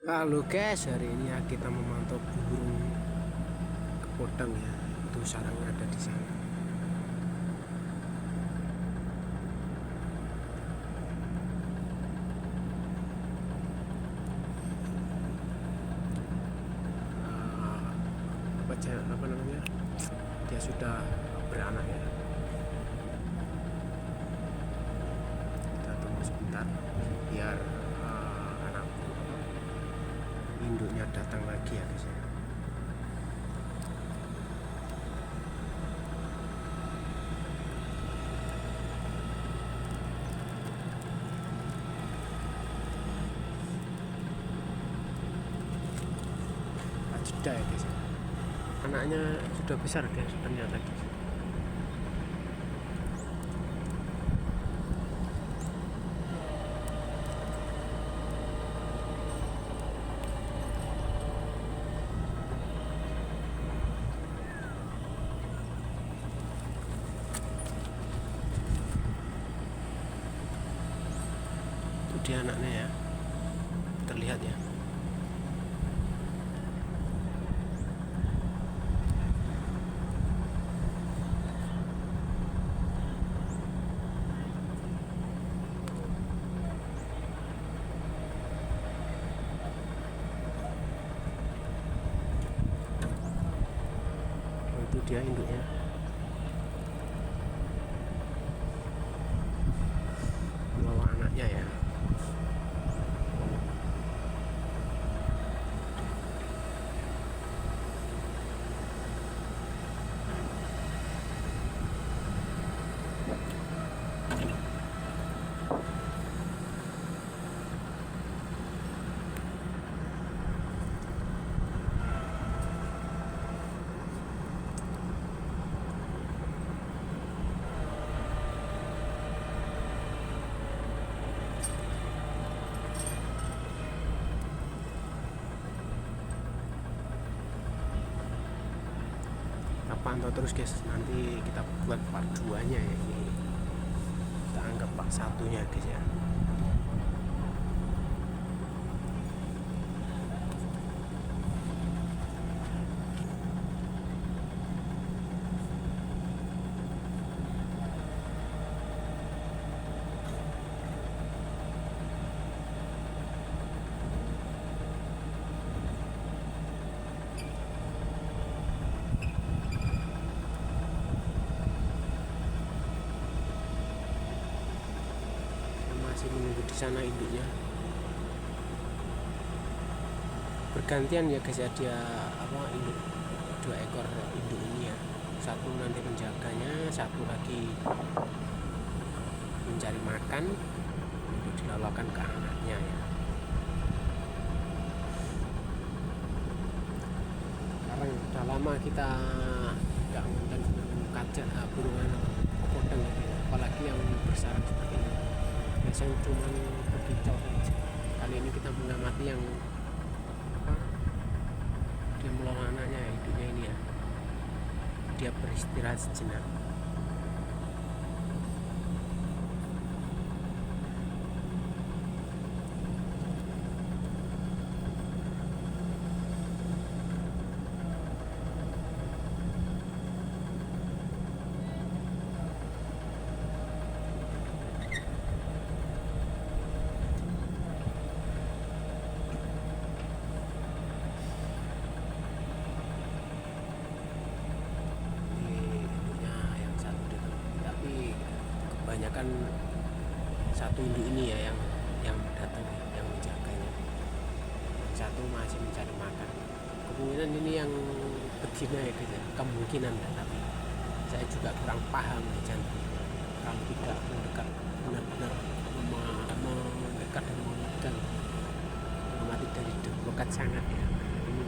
Halo guys, hari ini kita memantau burung kepodang ya. Itu sarangnya ada di sana. Apa namanya? Dia sudah beranak ya. Kita tunggu sebentar biar anak induknya datang lagi ya guys ya. Jeda ya guys ya. Anaknya sudah besar guys ternyata guys. Itu dia anaknya ya, terlihat ya. Itu dia induknya, bawa anaknya ya. Kita pantau terus guys, nanti kita buat part 2 nya ya. Ini kita anggap part 1 nya guys ya. Masih menunggu di sana induknya. Bergantian ya guys ya, dia induk 2 ekor induk ini ya. Satu nanti menjaganya, satu lagi mencari makan untuk dilalakan ke anaknya ya. Sekarang udah lama kita nggak ngonten kaca burungan kodang ya, apalagi yang bersarang seperti ini. Biasanya cuma berkicau saja. Kali ini kita mengamati yang dia melawan anaknya ya, hidupnya ini ya. Dia beristirahat sejenak. Kebanyakan satu induk ini ya yang datang, yang menjaganya. Yang satu masih mencari makan. Kemungkinan ini yang betina ya guys ya, kemungkinan ya, tapi saya juga kurang paham ya, jangan kalau tidak mendekat benar-benar mendekat dan memegang, mengamati dari dekat sangat ya. Ini